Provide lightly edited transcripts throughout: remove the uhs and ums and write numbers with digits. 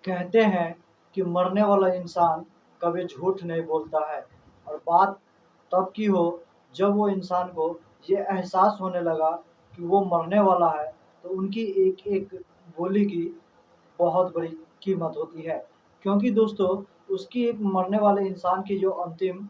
कहते हैं कि मरने वाला इंसान कभी झूठ नहीं बोलता है। और बात तब की हो जब वो इंसान को ये एहसास होने लगा कि वो मरने वाला है, तो उनकी एक एक बोली की बहुत बड़ी कीमत होती है। क्योंकि दोस्तों, उसकी एक मरने वाले इंसान की जो अंतिम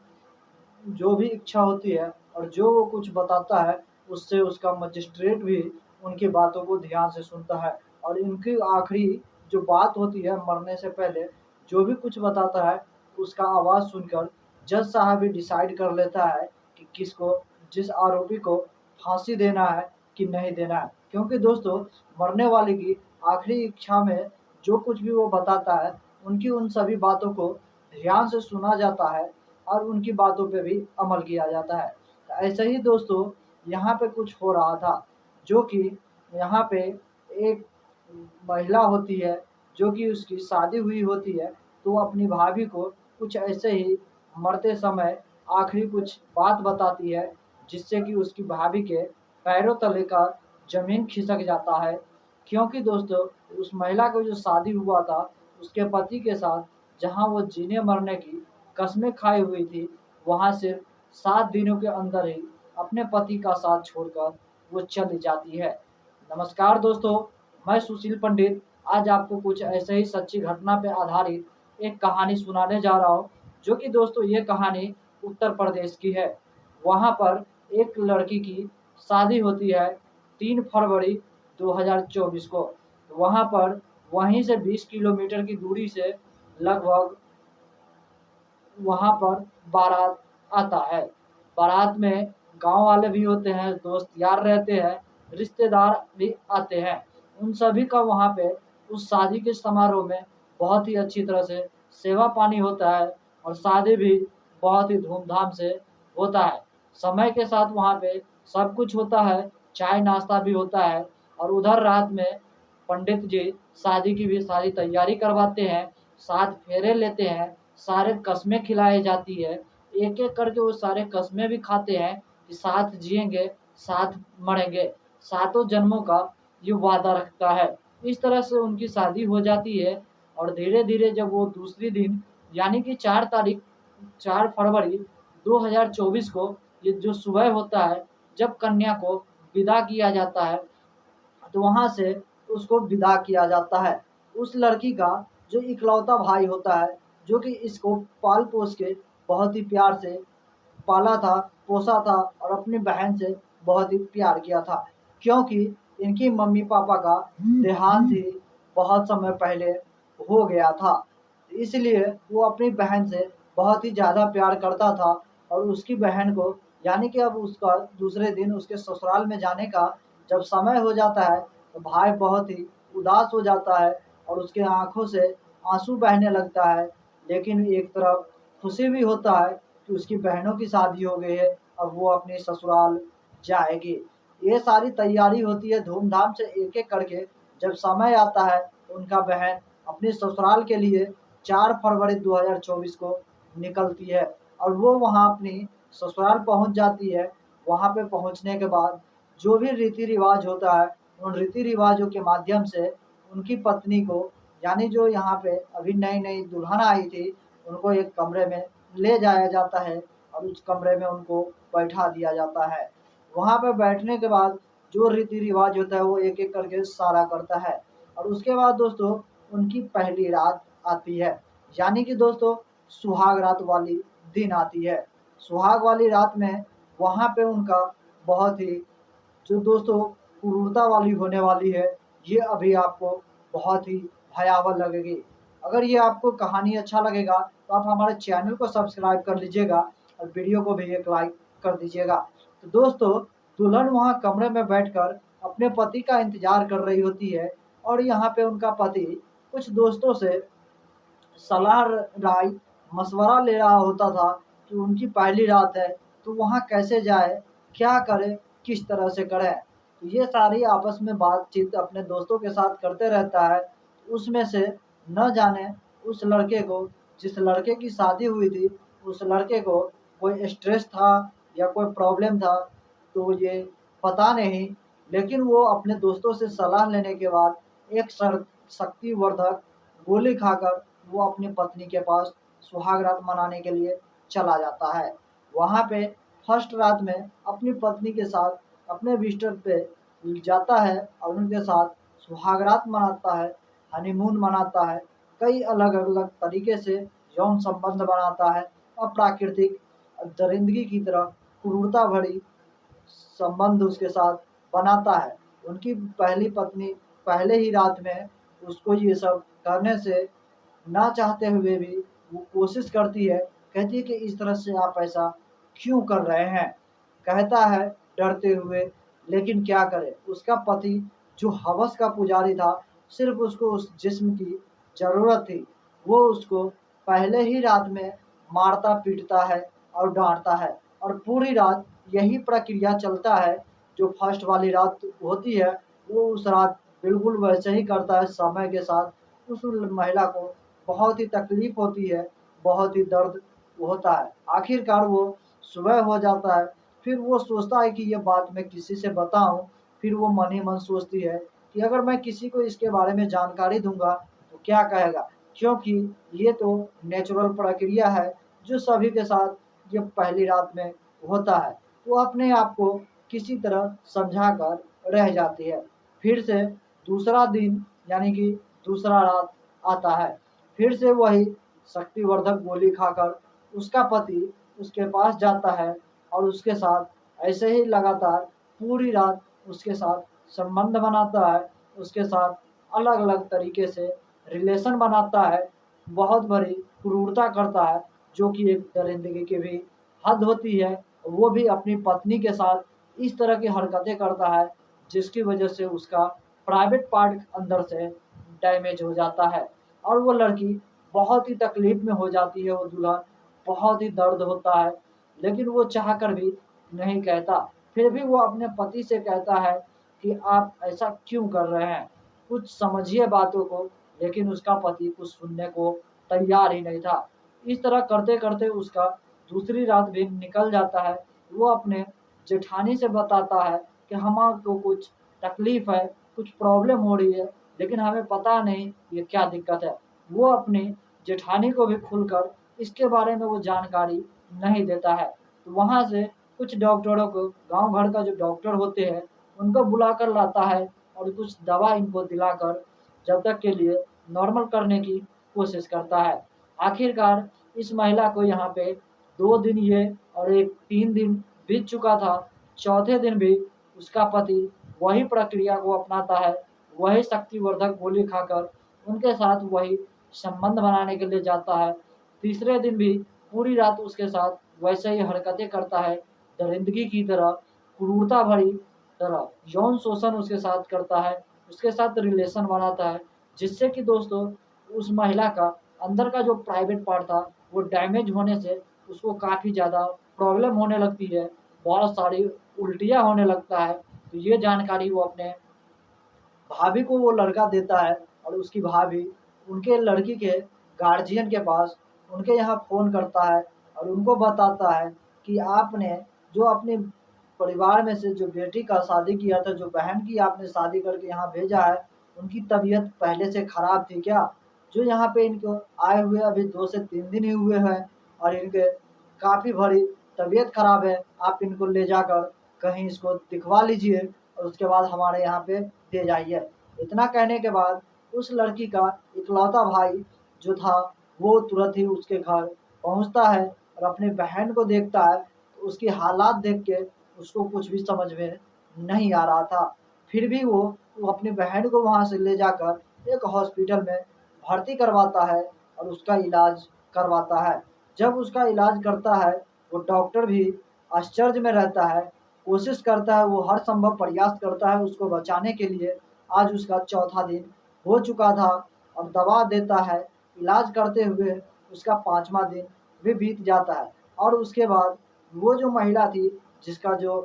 जो भी इच्छा होती है और जो वो कुछ बताता है, उससे उसका मजिस्ट्रेट भी उनकी बातों को ध्यान से सुनता है। और इनकी आखिरी जो बात होती है मरने से पहले, जो भी कुछ बताता है, उसका आवाज़ सुनकर जज साहब भी डिसाइड कर लेता है कि किसको, जिस आरोपी को फांसी देना है कि नहीं देना है। क्योंकि दोस्तों, मरने वाले की आखिरी इच्छा में जो कुछ भी वो बताता है, उनकी उन सभी बातों को ध्यान से सुना जाता है और उनकी बातों पे भी अमल किया जाता है। तो ऐसे ही दोस्तों, यहाँ पे कुछ हो रहा था, जो कि यहाँ पे एक महिला होती है, जो कि उसकी शादी हुई होती है, तो वो अपनी भाभी को कुछ ऐसे ही मरते समय आखिरी कुछ बात बताती है, जिससे कि उसकी भाभी के पैरों तले का ज़मीन खिसक जाता है। क्योंकि दोस्तों, उस महिला को जो शादी हुआ था, उसके पति के साथ, जहाँ वो जीने मरने की कस्में खाई हुई थी, वहाँ सिर्फ़ 7 दिनों के अंदर ही अपने पति का साथ छोड़कर वो चली जाती है। नमस्कार दोस्तों, मैं सुशील पंडित आज आपको कुछ ऐसे ही सच्ची घटना पे आधारित एक कहानी सुनाने जा रहा हूँ, जो कि दोस्तों ये कहानी उत्तर प्रदेश की है। वहाँ पर एक लड़की की शादी होती है 3 फरवरी 2024 को। वहाँ पर वहीं से 20 किलोमीटर की दूरी से लगभग वहाँ पर बारात आता है। बारात में गाँव वाले भी होते हैं, दोस्त यार रहते हैं, रिश्तेदार भी आते हैं। उन सभी का वहाँ पे उस शादी के समारोह में बहुत ही अच्छी तरह से सेवा-पानी होता है और शादी भी बहुत ही धूम-धाम से होता है। समय के साथ वहाँ पे सब कुछ होता है, चाय-नाश्ता भी होता है और उधर रात में पंडित जी शादी की भी सारी तैयारी करवाते हैं, 7 फेरे लेते हैं, सारे कस्में खिलाई जाती है, एक-एक करके वो सारे कस्में भी खाते हैं कि साथ जिएँगे, साथ मरेंगे, सातों जन्मों का ये वादा रखता है। इस तरह से उनकी शादी हो जाती है और धीरे-धीरे जब वो दूसरी दिन यानी कि 4 फरवरी 2024 को ये जो सुबह होता है, जब कन्या को विदा किया जाता है, तो वहाँ से उसको विदा किया जाता है। उस लड़की का जो इकलौता भाई होता है, जो कि इसको पाल-पोस के बहुत ही प्यार से पाला था, पोसा था और अपनी बहन से बहुत ही प्यार किया था। क्योंकि इनकी मम्मी-पापा का देहांत ही बहुत समय पहले हो गया था। इसलिए वो अपनी बहन से बहुत ही ज़्यादा प्यार करता था और उसकी बहन को यानी कि अब उसका दूसरे दिन उसके ससुराल में जाने का जब समय हो जाता है, तो भाई बहुत ही उदास हो जाता है और उसके आँखों से आँसू बहने लगता है। लेकिन एक तरफ खुशी भी होता है कि उसकी बहनों की शादी हो गई है, अब वो अपने ससुराल जाएगी। ये सारी तैयारी होती है धूम-धाम से एक-एक करके। जब समय आता है, तो उनका बहन अपने ससुराल के लिए 4 फरवरी 2024 को निकलती है और वो वहाँ अपनी ससुराल पहुँच जाती है। वहाँ पे पहुँचने के बाद जो भी रीति-रिवाज होता है, उन रीति-रिवाज़ों के माध्यम से उनकी पत्नी को यानी जो यहाँ पे अभी नई-नई दुल्हन आई थी, उनको एक कमरे में ले जाया जाता है और उस कमरे में उनको बैठा दिया जाता है। वहाँ पे बैठने के बाद जो रीति-रिवाज होता है, वो एक-एक करके सारा करता है और उसके बाद दोस्तों उनकी पहली रात आती है। यानी कि दोस्तों सुहाग रात वाली दिन आती है। सुहाग वाली रात में वहाँ पे उनका बहुत ही जो दोस्तों क्रूरता वाली होने वाली है, ये अभी आपको बहुत ही भयावह लगेगी। अगर ये आपको कहानी अच्छा लगेगा, तो आप हमारे चैनल को सब्सक्राइब कर लीजिएगा और वीडियो को भी एक लाइक कर दीजिएगा। तो दोस्तों, दुल्हन वहाँ कमरे में बैठकर अपने पति का इंतज़ार कर रही होती है और यहाँ पे उनका पति कुछ दोस्तों से सलाह राय मशवरा ले रहा होता था कि उनकी पहली रात है, तो वहाँ कैसे जाए, क्या करे, किस तरह से करें। तो ये सारी आपस में बातचीत अपने दोस्तों के साथ करते रहता है। उसमें से न जाने उस लड़के को, जिस लड़के की शादी हुई थी, उस लड़के को कोई स्ट्रेस था या कोई प्रॉब्लम था, तो ये पता नहीं। लेकिन वो अपने दोस्तों से सलाह लेने के बाद एक शक्तिवर्धक गोली खाकर वो अपनी पत्नी के पास सुहाग रात मनाने के लिए चला जाता है। वहाँ पे फर्स्ट रात में अपनी पत्नी के साथ अपने बिस्तर पे जाता है और उनके साथ सुहाग रात मनाता है, हनीमून मनाता है, कई अलग-अलग तरीके से यौन संबंध बनाता है, अप्राकृतिक दरिंदगी की तरह क्रूरता भरी संबंध उसके साथ बनाता है। उनकी पहली पत्नी पहले ही रात में उसको ये सब करने से ना चाहते हुए भी वो कोशिश करती है, कहती है कि इस तरह से आप ऐसा क्यों कर रहे हैं? कहता है डरते हुए, लेकिन क्या करे? उसका पति जो हवस का पुजारी था, सिर्फ़ उसको उस जिस्म की ज़रूरत थी। वो उसको पहले ही रात में मारता-पीटता है और डाँटता है और पूरी रात यही प्रक्रिया चलता है, जो फर्स्ट वाली रात होती है, वो उस रात बिल्कुल वैसे ही करता है समय के साथ। उस महिला को बहुत ही तकलीफ़ होती है, बहुत ही दर्द होता है। आखिरकार वो सुबह हो जाता है, फिर वो सोचता है कि ये बात मैं किसी से बताऊँ, फिर वो मन ही मन सोचती है कि अगर मैं किसी को इसके बारे में जानकारी दूँगा, तो क्या कहेगा? क्योंकि ये तो नेचुरल प्रक्रिया है, जो सभी के साथ ये पहली रात में होता है। वो अपने आप को किसी तरह समझा कर रह जाती है। फिर से दूसरा दिन यानी कि दूसरा रात आता है। फिर से वही शक्तिवर्धक गोली खाकर उसका पति उसके पास जाता है और उसके साथ ऐसे ही लगातार पूरी रात उसके साथ संबंध बनाता है, उसके साथ अलग-अलग तरीके से रिलेशन बनाता है, बहुत बड़ी क्रूरता करता है, जो कि एक दरिंदगी की भी हद होती है। वो भी अपनी पत्नी के साथ इस तरह की हरकतें करता है, जिसकी वजह से उसका प्राइवेट पार्ट अंदर से डैमेज हो जाता है और वो लड़की बहुत ही तकलीफ़ में हो जाती है, वो दुल्हन, बहुत ही दर्द होता है, लेकिन वो चाह कर भी नहीं कहता। फिर भी वो अपने पति से कहता है कि आप ऐसा क्यों कर रहे हैं? कुछ समझिए बातों को, लेकिन उसका पति कुछ सुनने को तैयार ही नहीं था। इस तरह करते-करते उसका दूसरी रात भी निकल जाता है। वो अपने जेठानी से बताता है कि को कुछ तकलीफ़ है, कुछ प्रॉब्लम हो रही है, लेकिन हमें पता नहीं ये क्या दिक्कत है। वो अपनी जेठानी को भी खुलकर इसके बारे में वो जानकारी नहीं देता है। तो वहाँ से कुछ डॉक्टरों को गाँव भर का जो डॉक्टर होते हैं, उनको बुलाकर लाता है और कुछ दवा इनको दिलाकर जब तक के लिए नॉर्मल करने की कोशिश करता है। आखिरकार इस महिला को यहाँ पे 2 दिन ये और एक 3 दिन बीत चुका था। चौथे दिन भी उसका पति वही प्रक्रिया को अपनाता है, वही शक्तिवर्धक गोली खाकर उनके साथ वही संबंध बनाने के लिए जाता है। तीसरे दिन भी पूरी रात उसके साथ वैसे ही हरकतें करता है, दरिंदगी की तरह, क्रूरता भरी तरह, यौन शोषण उसके साथ करता है, उसके साथ रिलेशन बनाता है, जिससे कि दोस्तों उस महिला का अंदर का जो प्राइवेट पार्ट था, वो डैमेज होने से उसको काफ़ी ज़्यादा प्रॉब्लम होने लगती है, बहुत सारी उल्टियाँ होने लगता है। तो ये जानकारी वो अपने भाभी को वो लड़का देता है और उसकी भाभी उनके लड़की के गार्जियन के पास उनके यहाँ फ़ोन करता है और उनको बताता है कि आपने जो अपने परिवार में से जो बेटी का शादी किया था, जो बहन की आपने शादी करके यहाँ भेजा है, उनकी तबीयत पहले से खराब थी क्या? जो यहाँ पे इनको आए हुए अभी 2 से 3 दिन ही हुए हैं और इनके काफ़ी भरी तबीयत खराब है, आप इनको ले जाकर कहीं इसको दिखवा लीजिए और उसके बाद हमारे यहाँ पे दे जाइए। इतना कहने के बाद उस लड़की का इकलौता भाई जो था, वो तुरंत ही उसके घर पहुँचता है और अपनी बहन को देखता है, तो उसकी हालात देख के उसको कुछ भी समझ में नहीं आ रहा था। फिर भी वो अपनी बहन को वहाँ से ले जाकर एक हॉस्पिटल में भर्ती करवाता है और उसका इलाज करवाता है। जब उसका इलाज करता है, वो डॉक्टर भी आश्चर्य में रहता है, कोशिश करता है, वो हर संभव प्रयास करता है उसको बचाने के लिए। आज उसका चौथा दिन हो चुका था और दवा देता है, इलाज करते हुए उसका 5वाँ दिन भी बीत जाता है और उसके बाद वो जो महिला थी, जिसका जो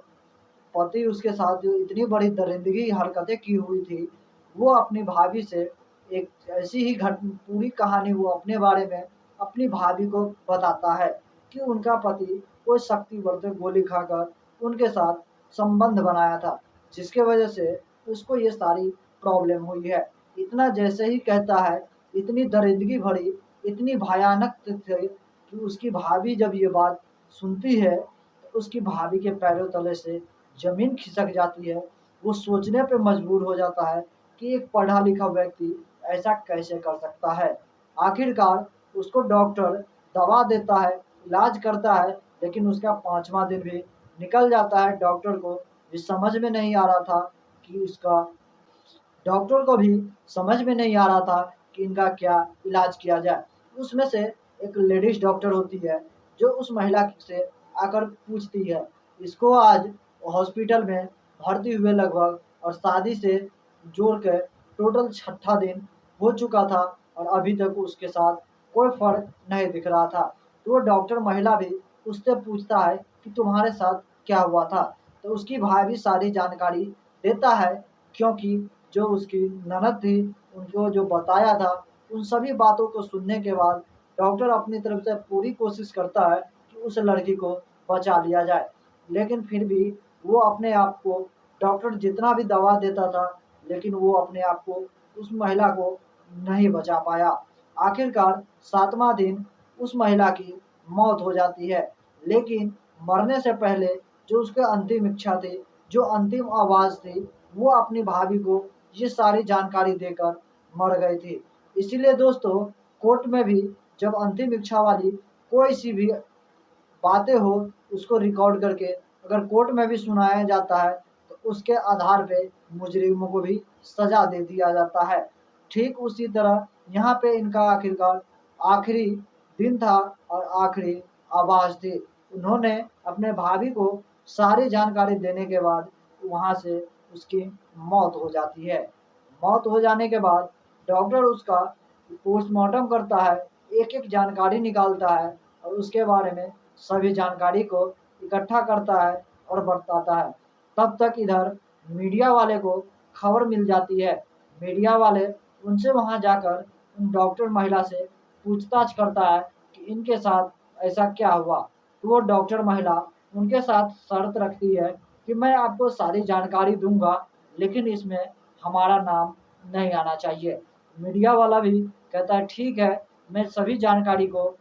पति उसके साथ जो इतनी बड़ी दरिंदगी हरकतें की हुई थी, वो अपनी भाभी से एक ऐसी ही पूरी कहानी वो अपने बारे में अपनी भाभी को बताता है कि उनका पति वो शक्तिवर्धक गोली खाकर उनके साथ संबंध बनाया था, जिसके वजह से उसको ये सारी प्रॉब्लम हुई है। इतना जैसे ही कहता है, इतनी दरिंदगी भरी, इतनी भयानक थे कि उसकी भाभी जब ये बात सुनती है, तो उसकी भाभी के पैरों तले से ज़मीन खिसक जाती है। वो सोचने पे मजबूर हो जाता है कि एक पढ़ा-लिखा व्यक्ति ऐसा कैसे कर सकता है। आखिरकार उसको डॉक्टर दवा देता है, इलाज करता है, लेकिन उसका 5वाँ दिन भी निकल जाता है। डॉक्टर को ये समझ में नहीं आ रहा था कि उसका डॉक्टर को भी समझ में नहीं आ रहा था कि इनका क्या इलाज किया जाए। उसमें से एक लेडीज़ डॉक्टर होती है, जो उस महिला से आकर पूछती है, इसको आज हॉस्पिटल में भर्ती हुए लगभग और शादी से जोड़ के टोटल छठा दिन हो चुका था और अभी तक उसके साथ कोई फ़र्क नहीं दिख रहा था। तो वो डॉक्टर महिला भी उससे पूछता है कि तुम्हारे साथ क्या हुआ था? तो उसकी भाभी सारी जानकारी देता है, क्योंकि जो उसकी ननद थी, उनको जो बताया था, उन सभी बातों को सुनने के बाद डॉक्टर अपनी तरफ से पूरी कोशिश करता है कि उस लड़की को बचा लिया जाए। लेकिन फिर भी वो अपने आप को, डॉक्टर जितना भी दवा देता था, लेकिन वो अपने आप को, उस महिला को नहीं बचा पाया। आखिरकार 7वाँ दिन उस महिला की मौत हो जाती है। लेकिन मरने से पहले जो उसकी अंतिम इच्छा थी, जो अंतिम आवाज़ थी, वो अपनी भाभी को ये सारी जानकारी देकर मर गई थी। इसीलिए दोस्तों, कोर्ट में भी जब अंतिम इच्छा वाली कोई सी भी बातें हो, उसको रिकॉर्ड करके अगर कोर्ट में भी सुनाया जाता है, तो उसके आधार पे मुजरिमों को भी सज़ा दे दिया जाता है। ठीक उसी तरह यहाँ पे इनका आखिरकार आखिरी दिन था और आखिरी आवाज़ थी। उन्होंने अपने भाभी को सारी जानकारी देने के बाद वहाँ से उसकी मौत हो जाती है। मौत हो जाने के बाद डॉक्टर उसका पोस्टमार्टम करता है, एक-एक जानकारी निकालता है और उसके बारे में सभी जानकारी को इकट्ठा करता है और बताता है। तब तक इधर मीडिया वाले को खबर मिल जाती है। मीडिया वाले उनसे वहाँ जाकर उन डॉक्टर महिला से पूछताछ करता है कि इनके साथ ऐसा क्या हुआ? तो वो डॉक्टर महिला उनके साथ शर्त रखती है कि मैं आपको सारी जानकारी दूँगा, लेकिन इसमें हमारा नाम नहीं आना चाहिए। मीडिया वाला भी कहता है ठीक है, मैं सभी जानकारी को,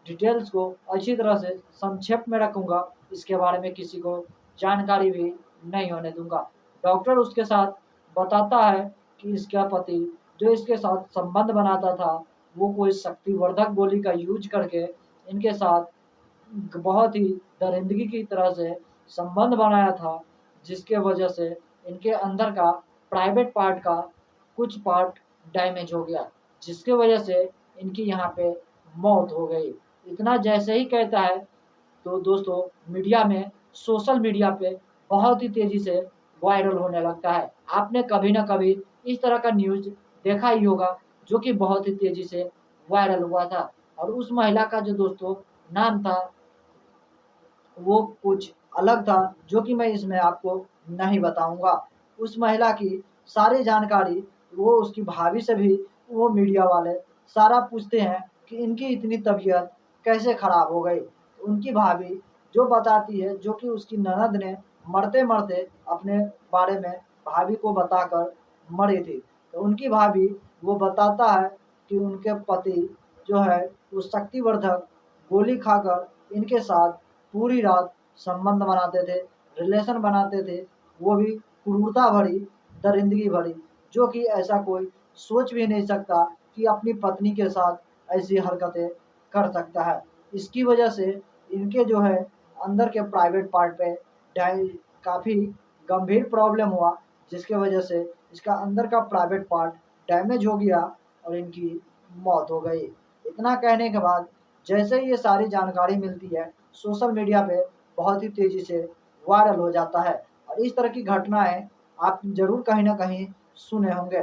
डिटेल्स को अच्छी तरह से संक्षेप में रखूँगा, इसके बारे में किसी को जानकारी भी नहीं होने दूँगा। डॉक्टर उसके साथ बताता है कि इसका पति जो इसके साथ संबंध बनाता था, वो कोई शक्तिवर्धक गोली का यूज़ करके इनके साथ बहुत ही दरिंदगी की तरह से संबंध बनाया था, जिसके वजह से इनके अंदर का प्राइवेट पार्ट का कुछ पार्ट डैमेज हो गया, जिसकी वजह से इनकी यहाँ पे मौत हो गई। इतना जैसे ही कहता है, तो दोस्तों मीडिया में, सोशल मीडिया पे बहुत ही तेज़ी से वायरल होने लगता है। आपने कभी न कभी इस तरह का न्यूज़ देखा ही होगा, जो कि बहुत ही तेज़ी से वायरल हुआ था और उस महिला का जो दोस्तों नाम था, वो कुछ अलग था, जो कि मैं इसमें आपको नहीं बताऊँगा। उस महिला की सारी जानकारी वो उसकी भाभी से भी वो मीडिया वाले सारा पूछते हैं कि इनकी इतनी तबीयत कैसे ख़राब हो गई? उनकी भाभी जो बताती है, जो कि उसकी ननद ने मरते-मरते अपने बारे में भाभी को बताकर मरी थी। तो उनकी भाभी वो बताता है कि उनके पति जो है, वो शक्तिवर्धक गोली खाकर इनके साथ पूरी रात संबंध बनाते थे, रिलेशन बनाते थे, वो भी क्रूरता भरी, दरिंदगी भरी, जो कि ऐसा कोई सोच भी नहीं सकता कि अपनी पत्नी के साथ ऐसी हरकतें कर सकता है। इसकी वजह से इनके जो है अंदर के प्राइवेट पार्ट पे डाइ काफ़ी गंभीर प्रॉब्लम हुआ, जिसके वजह से इसका अंदर का प्राइवेट पार्ट डैमेज हो गया और इनकी मौत हो गई। इतना कहने के बाद जैसे ही ये सारी जानकारी मिलती है, सोशल मीडिया पे बहुत ही तेज़ी से वायरल हो जाता है और इस तरह की घटनाएँ आप ज़रूर कहीं न कहीं सुने होंगे।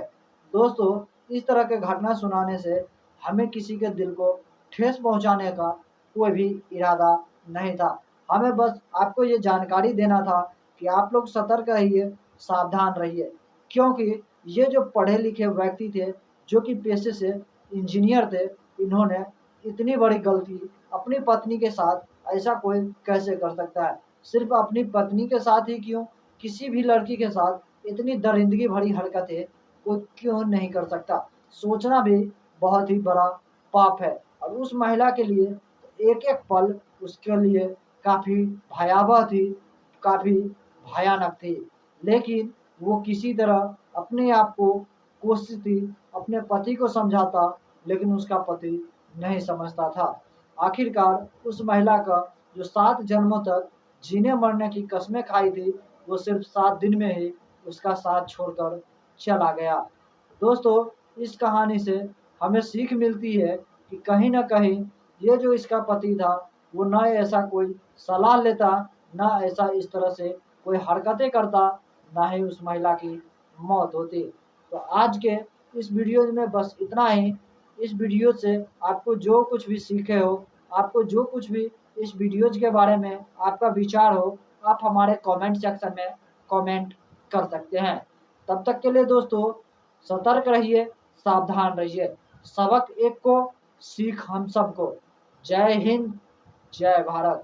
दोस्तों, इस तरह के घटना सुनाने से हमें किसी के दिल को ठेस पहुँचाने का कोई भी इरादा नहीं था। हमें बस आपको ये जानकारी देना था कि आप लोग सतर्क रहिए, सावधान रहिए, क्योंकि ये जो पढ़े-लिखे व्यक्ति थे, जो कि पेशे से इंजीनियर थे, इन्होंने इतनी बड़ी गलती अपनी पत्नी के साथ ऐसा कोई कैसे कर सकता है? सिर्फ़ अपनी पत्नी के साथ ही क्यों, किसी भी लड़की के साथ इतनी दरिंदगी भरी हरकतें कोई क्यों नहीं कर सकता? सोचना भी बहुत ही बड़ा पाप है। और उस महिला के लिए एक एक पल उसके लिए काफ़ी भयावह थी, काफ़ी भयानक थी। लेकिन वो किसी तरह अपने आप को कोशिश थी, अपने पति को समझाता, लेकिन उसका पति नहीं समझता था। आखिरकार उस महिला का जो 7 जन्मों तक जीने मरने की कस्में खाई थी, वो सिर्फ 7 दिन में ही उसका साथ छोड़कर चला गया। दोस्तों, इस कहानी से हमें सीख मिलती है कि कहीं न कहीं ये जो इसका पति था, वो ना ऐसा कोई सलाह लेता, ना ऐसा इस तरह से कोई हरकतें करता, ना ही उस महिला की मौत होती। तो आज के इस वीडियो में बस इतना ही। इस वीडियो से आपको जो कुछ भी सीखे हो, आपको जो कुछ भी इस वीडियोज़ के बारे में आपका विचार हो, आप हमारे कमेंट सेक्शन में कमेंट कर सकते हैं। तब तक के लिए दोस्तों सतर्क रहिए, सावधान रहिए। सबक एक को, सीख हम सबको। जय हिंद, जय भारत।